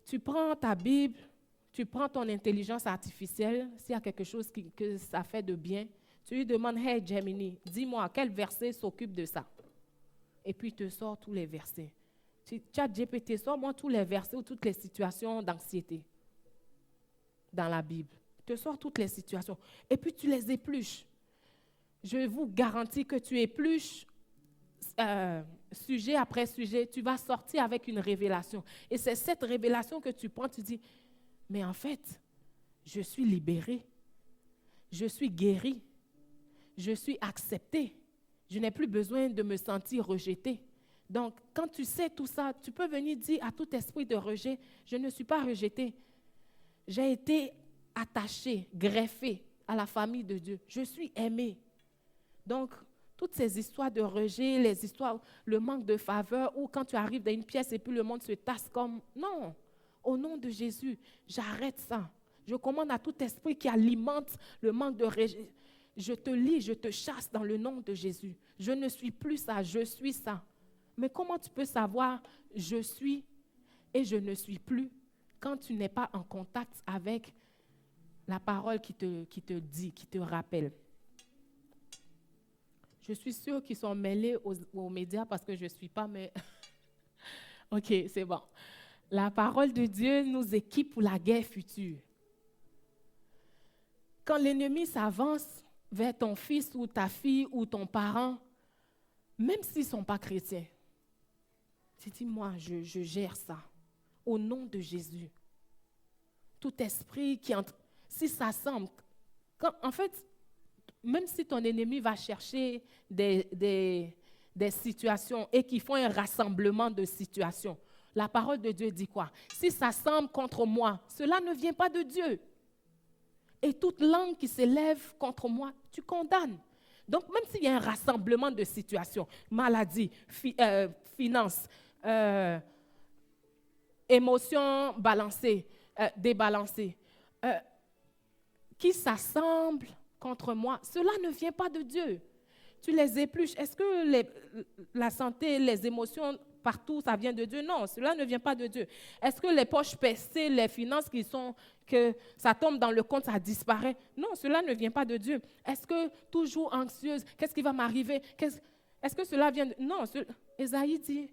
Tu prends ta Bible, tu prends ton intelligence artificielle, s'il y a quelque chose que ça fait de bien, tu lui demandes, « Hey Gemini, dis-moi, quel verset s'occupe de ça? » Et puis il te sort tous les versets. ChatGPT, sors-moi tous les versets ou toutes les situations d'anxiété dans la Bible. Tu sors toutes les situations. Et puis tu les épluches. Je vous garantis que tu épluches sujet après sujet, tu vas sortir avec une révélation. Et c'est cette révélation que tu prends, tu dis, mais en fait, je suis libérée, je suis guérie, je suis acceptée, je n'ai plus besoin de me sentir rejetée. Donc, quand tu sais tout ça, tu peux venir dire à tout esprit de rejet, je ne suis pas rejetée. J'ai été attachée, greffée à la famille de Dieu. Je suis aimée. Donc, toutes ces histoires de rejet, les histoires, le manque de faveur, ou quand tu arrives dans une pièce et puis le monde se tasse comme... Non, au nom de Jésus, j'arrête ça. Je commande à tout esprit qui alimente le manque de rejet. Je te lis, je te chasse dans le nom de Jésus. Je ne suis plus ça, je suis ça. Mais comment tu peux savoir je suis et je ne suis plus quand tu n'es pas en contact avec la parole qui te dit, qui te rappelle? Je suis sûre qu'ils sont mêlés aux médias parce que je ne suis pas, mais... OK, c'est bon. La parole de Dieu nous équipe pour la guerre future. Quand l'ennemi s'avance vers ton fils ou ta fille ou ton parent, même s'ils ne sont pas chrétiens, tu dis, moi, je gère ça. Au nom de Jésus. Tout esprit qui entre... Si ça semble... En fait, même si ton ennemi va chercher des situations et qu'ils font un rassemblement de situations, la parole de Dieu dit quoi? Si ça semble contre moi, cela ne vient pas de Dieu. Et toute langue qui s'élève contre moi, tu condamnes. Donc, même s'il y a un rassemblement de situations, maladie, finances, émotions balancées, débalancées, qui s'assemblent contre moi, cela ne vient pas de Dieu. Tu les épluches. Est-ce que la santé, les émotions, partout, ça vient de Dieu? Non, cela ne vient pas de Dieu. Est-ce que les poches percées, les finances que ça tombe dans le compte, ça disparaît? Non, cela ne vient pas de Dieu. Est-ce que toujours anxieuse, qu'est-ce qui va m'arriver? Est-ce que cela vient de... Non, Ésaïe dit,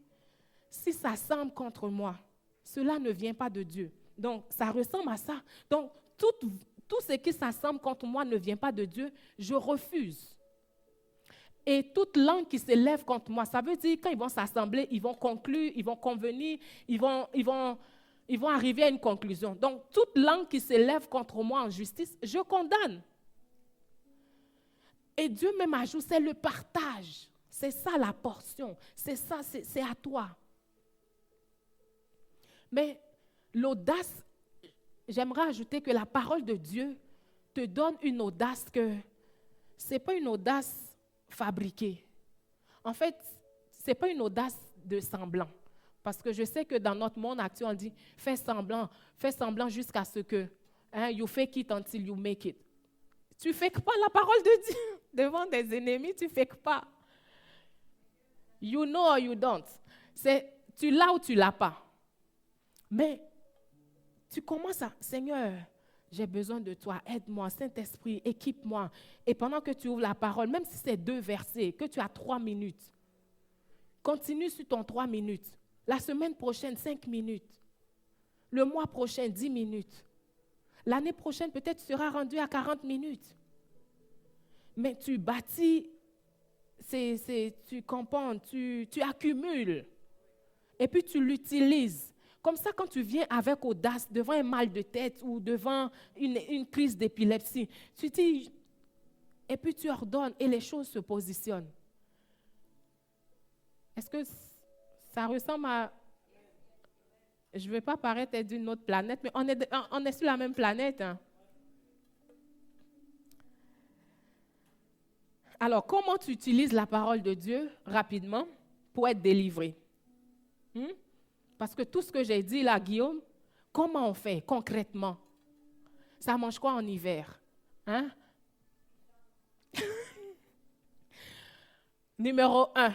si ça semble contre moi, cela ne vient pas de Dieu. Donc, ça ressemble à ça. Donc, tout ce qui s'assemble contre moi ne vient pas de Dieu, je refuse. Et toute langue qui s'élève contre moi, ça veut dire quand ils vont s'assembler, ils vont conclure, ils vont convenir, ils vont arriver à une conclusion. Donc, toute langue qui s'élève contre moi en justice, je condamne. Et Dieu même ajoute, c'est le partage. C'est ça la portion. C'est ça, c'est à toi. Mais l'audace, j'aimerais ajouter que la parole de Dieu te donne une audace que ce n'est pas une audace fabriquée. En fait, ce n'est pas une audace de semblant. Parce que je sais que dans notre monde actuel, on dit fais semblant jusqu'à ce que you fake it until you make it. Tu ne fakes pas la parole de Dieu devant des ennemis, tu ne fakes pas. You know or you don't. Tu l'as ou tu ne l'as pas. Mais tu commences à, Seigneur, j'ai besoin de toi, aide-moi, Saint-Esprit, équipe-moi. Et pendant que tu ouvres la parole, même si c'est 2 versets, que tu as 3 minutes, continue sur ton 3 minutes. La semaine prochaine, 5 minutes. Le mois prochain, 10 minutes. L'année prochaine, peut-être tu seras rendu à 40 minutes. Mais tu bâtis, tu compendes, tu accumules. Et puis tu l'utilises. Comme ça, quand tu viens avec audace devant un mal de tête ou devant une crise d'épilepsie, tu dis, et puis tu ordonnes et les choses se positionnent. Est-ce que ça ressemble à... Je ne veux pas paraître d'une autre planète, mais on est sur la même planète. Hein? Alors, comment tu utilises la parole de Dieu rapidement pour être délivré? Parce que tout ce que j'ai dit là, Guillaume, comment on fait concrètement? Ça mange quoi en hiver? Hein? Numéro 1,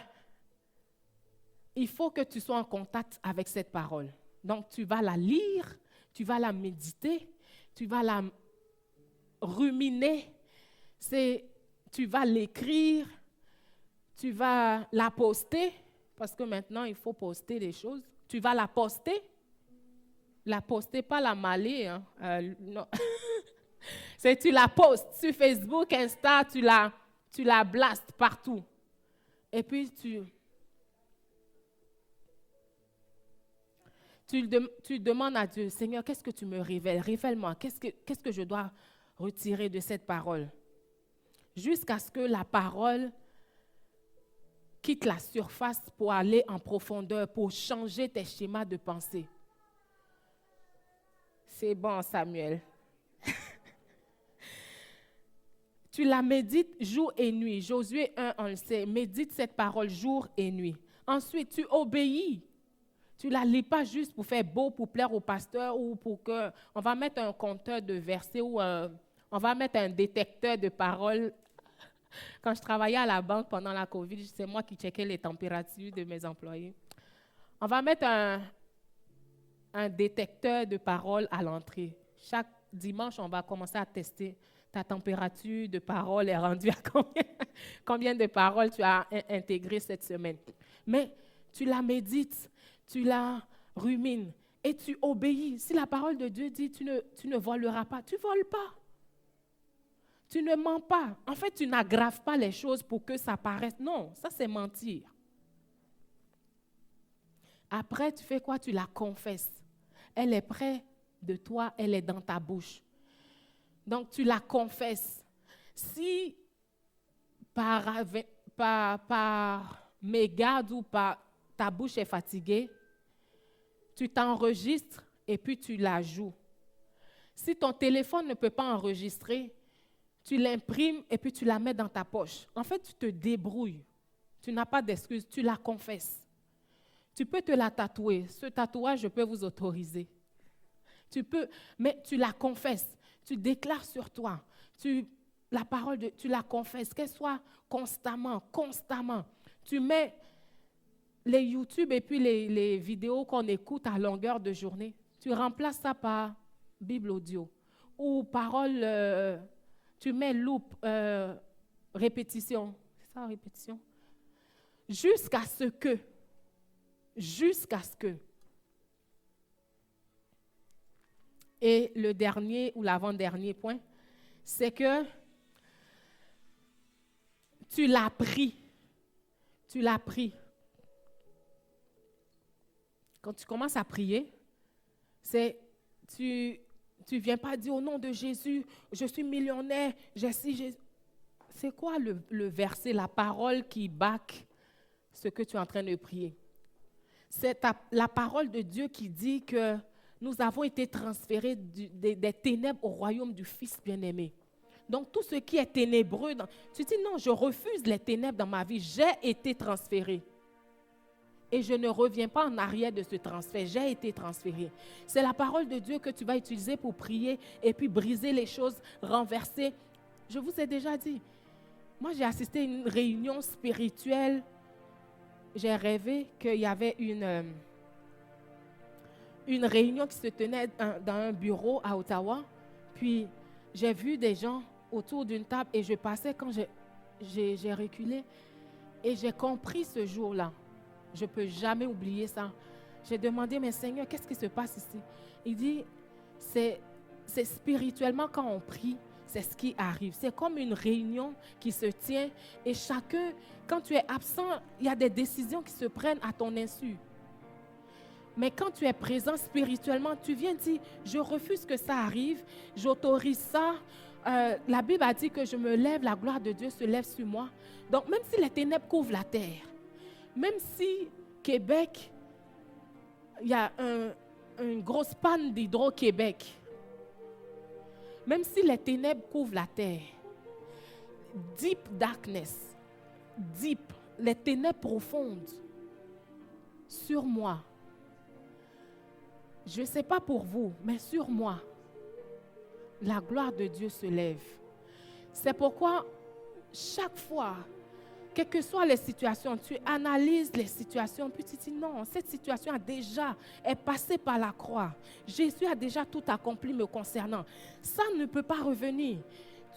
il faut que tu sois en contact avec cette parole. Donc, tu vas la lire, tu vas la méditer, tu vas la ruminer, tu vas l'écrire, tu vas la poster, parce que maintenant, il faut poster des choses. tu vas la poster. La poster, pas la maler. Hein. Non. C'est tu la postes sur Facebook, Insta, tu la blastes partout. Et puis tu demandes à Dieu, Seigneur, qu'est-ce que tu me révèles? Révèle-moi, qu'est-ce que je dois retirer de cette parole? Jusqu'à ce que la parole quitte la surface pour aller en profondeur, pour changer tes schémas de pensée. C'est bon, Samuel. Tu la médites jour et nuit. Josué 1, on le sait, médite cette parole jour et nuit. Ensuite, tu obéis. Tu ne la lis pas juste pour faire beau, pour plaire au pasteur ou pour que... On va mettre un compteur de versets ou on va mettre un détecteur de paroles. Quand je travaillais à la banque pendant la COVID, c'est moi qui checkais les températures de mes employés. On va mettre un détecteur de paroles à l'entrée. Chaque dimanche, on va commencer à tester ta température de parole est rendue à combien de paroles tu as intégrées cette semaine. Mais tu la médites, tu la rumines et tu obéis. Si la parole de Dieu dit tu ne voleras pas, tu ne voles pas. Tu ne mens pas. En fait, tu n'aggraves pas les choses pour que ça paraisse. Non, ça c'est mentir. Après, tu fais quoi? Tu la confesses. Elle est près de toi, elle est dans ta bouche. Donc, tu la confesses. Si par mégarde ou par ta bouche est fatiguée, tu t'enregistres et puis tu la joues. Si ton téléphone ne peut pas enregistrer, tu l'imprimes et puis tu la mets dans ta poche. En fait, tu te débrouilles. Tu n'as pas d'excuse, tu la confesses. Tu peux te la tatouer. Ce tatouage, je peux vous autoriser. Tu peux, mais tu la confesses. Tu déclares sur toi. La parole, tu la confesses, qu'elle soit constamment. Tu mets les YouTube et puis les vidéos qu'on écoute à longueur de journée. Tu remplaces ça par Bible audio ou parole, tu mets loop, répétition. C'est ça, répétition? Jusqu'à ce que. Et le dernier ou l'avant-dernier point, c'est que tu l'as pris. Quand tu commences à prier, tu ne viens pas dire au nom de Jésus, je suis millionnaire, j'ai si Jésus. C'est quoi le verset, la parole qui back ce que tu es en train de prier? C'est la parole de Dieu qui dit que nous avons été transférés des ténèbres au royaume du Fils bien-aimé. Donc, tout ce qui est ténébreux, tu dis non, je refuse les ténèbres dans ma vie. J'ai été transféré. Et je ne reviens pas en arrière de ce transfert. J'ai été transféré. C'est la parole de Dieu que tu vas utiliser pour prier et puis briser les choses, renverser. Je vous ai déjà dit, moi j'ai assisté à une réunion spirituelle. J'ai rêvé qu'il y avait une réunion qui se tenait dans un bureau à Ottawa. Puis, j'ai vu des gens autour d'une table et je passais quand j'ai reculé. Et j'ai compris ce jour-là. Je ne peux jamais oublier ça. J'ai demandé, mais Seigneur, qu'est-ce qui se passe ici? Il dit, c'est spirituellement quand on prie, c'est ce qui arrive. C'est comme une réunion qui se tient et chacun, quand tu es absent, il y a des décisions qui se prennent à ton insu. Mais quand tu es présent spirituellement, tu viens dire, je refuse que ça arrive, j'autorise ça. La Bible a dit que je me lève, la gloire de Dieu se lève sur moi. Donc même si les ténèbres couvrent la terre, même si Québec, il y a une grosse panne d'Hydro-Québec, même si les ténèbres couvrent la terre, deep darkness, les ténèbres profondes, sur moi, je ne sais pas pour vous, mais sur moi, la gloire de Dieu se lève. C'est pourquoi, chaque fois, quelles que soient les situations, tu analyses les situations, puis tu dis non, cette situation est passée par la croix. Jésus a déjà tout accompli me concernant. Ça ne peut pas revenir.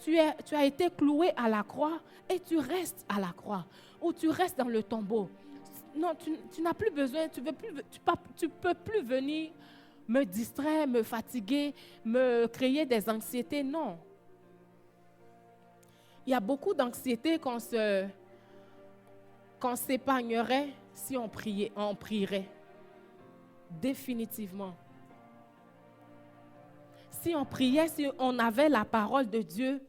Tu as été cloué à la croix et tu restes à la croix. Ou tu restes dans le tombeau. non, tu n'as plus besoin, tu peux plus venir me distraire, me fatiguer, me créer des anxiétés. Non. Il y a beaucoup d'anxiété qu'on s'épargnerait si on prierait. Définitivement. Si on priait, si on avait la parole de Dieu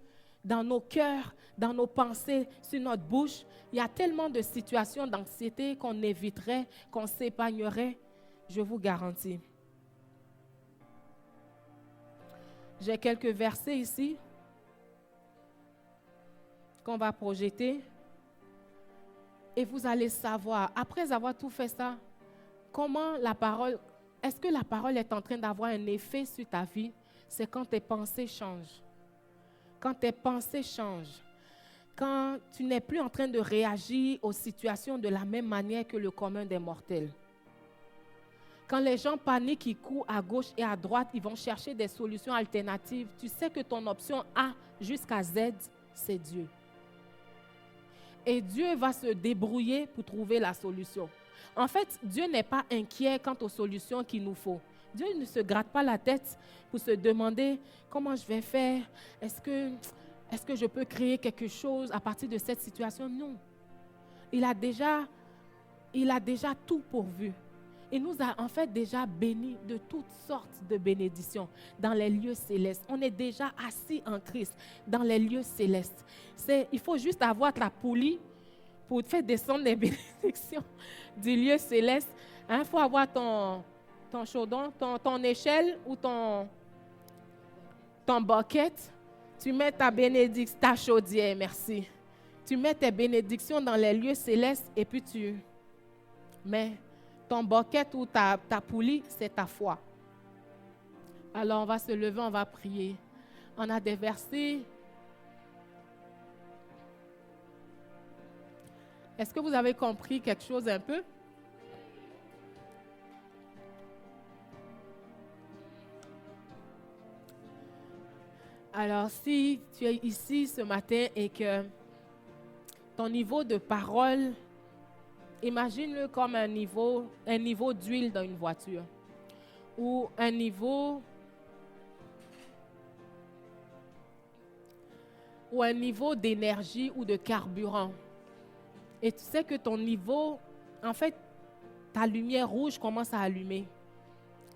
dans nos cœurs, dans nos pensées, sur notre bouche, il y a tellement de situations d'anxiété qu'on éviterait, qu'on s'épargnerait, je vous garantis. J'ai quelques versets ici qu'on va projeter et vous allez savoir, après avoir tout fait ça, est-ce que la parole est en train d'avoir un effet sur ta vie? C'est quand tes pensées changent. Quand tes pensées changent. Quand tu n'es plus en train de réagir aux situations de la même manière que le commun des mortels. Quand les gens paniquent, ils courent à gauche et à droite, ils vont chercher des solutions alternatives. Tu sais que ton option A jusqu'à Z, c'est Dieu. Et Dieu va se débrouiller pour trouver la solution. En fait, Dieu n'est pas inquiet quant aux solutions qu'il nous faut. Dieu ne se gratte pas la tête pour se demander comment je vais faire. Est-ce que je peux créer quelque chose à partir de cette situation? Non. Il a déjà tout pourvu. Il nous a en fait déjà bénis de toutes sortes de bénédictions dans les lieux célestes. On est déjà assis en Christ dans les lieux célestes. Il faut juste avoir ta poulie pour faire descendre les bénédictions du lieu céleste. Il faut avoir ton chaudron, ton échelle ou ton bucket. Tu mets ta bénédiction, ta chaudière, merci. Tu mets tes bénédictions dans les lieux célestes et puis tu mets ton bucket ou ta poulie, c'est ta foi. Alors, on va se lever, on va prier. On a des versets. Est-ce que vous avez compris quelque chose un peu? Alors, si tu es ici ce matin et que ton niveau de parole, imagine-le comme un niveau d'huile dans une voiture ou un niveau d'énergie ou de carburant. Et tu sais que ton niveau, en fait, ta lumière rouge commence à allumer.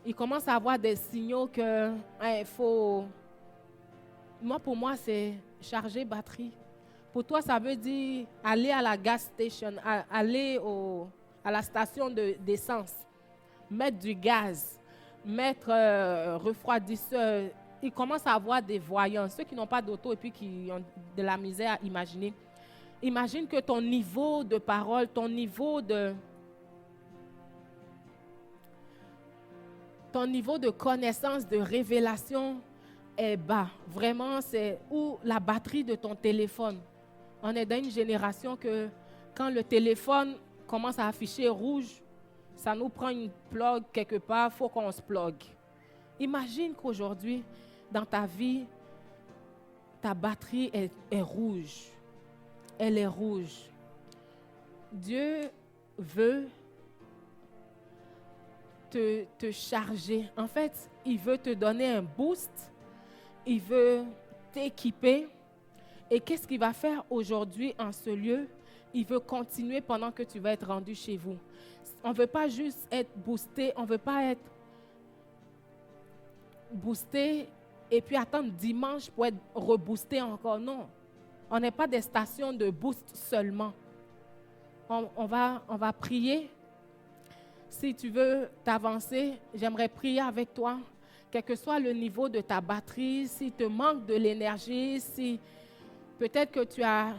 Il commence à avoir des signaux que il faut... Pour moi, c'est charger batterie. Pour toi, ça veut dire aller à la gas station, aller à la station d'essence, mettre du gaz, mettre refroidisseur. Ils commencent à avoir des voyants. Ceux qui n'ont pas d'auto et puis qui ont de la misère à imaginer. Imagine que ton niveau de parole, ton niveau de connaissance, de révélation est bas. Vraiment, c'est où la batterie de ton téléphone. On est dans une génération que quand le téléphone commence à afficher rouge, ça nous prend une plug quelque part, il faut qu'on se plug. Imagine qu'aujourd'hui, dans ta vie, ta batterie est rouge. Elle est rouge. Dieu veut te charger. En fait, il veut te donner un boost. Il veut t'équiper. Et qu'est-ce qu'il va faire aujourd'hui en ce lieu? Il veut continuer pendant que tu vas être rendu chez vous. On ne veut pas juste être boosté. On ne veut pas être boosté et puis attendre dimanche pour être reboosté encore. Non. On n'est pas des stations de boost seulement. On va prier. Si tu veux t'avancer, j'aimerais prier avec toi. Quel que soit le niveau de ta batterie, s'il te manque de l'énergie, si peut-être que tu as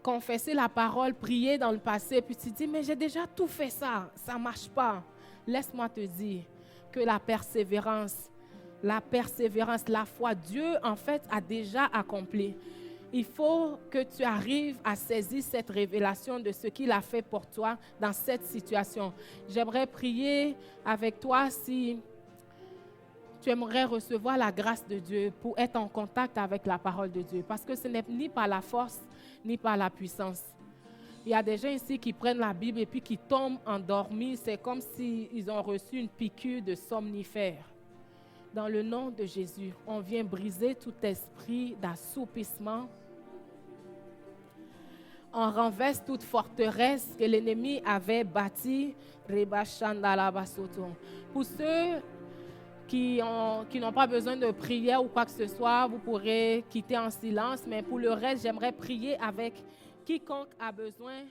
confessé la parole, prié dans le passé, puis tu te dis, mais j'ai déjà tout fait ça, ça ne marche pas. Laisse-moi te dire que la persévérance, la foi, Dieu en fait a déjà accompli. Il faut que tu arrives à saisir cette révélation de ce qu'il a fait pour toi dans cette situation. J'aimerais prier avec toi si tu aimerais recevoir la grâce de Dieu pour être en contact avec la parole de Dieu. Parce que ce n'est ni par la force, ni par la puissance. Il y a des gens ici qui prennent la Bible et puis qui tombent endormis. C'est comme s'ils ont reçu une piqûre de somnifère. Dans le nom de Jésus, on vient briser tout esprit d'assoupissement. On renverse toute forteresse que l'ennemi avait bâtie. Pour ceux qui n'ont pas besoin de prière ou quoi que ce soit, vous pourrez quitter en silence. Mais pour le reste, j'aimerais prier avec quiconque a besoin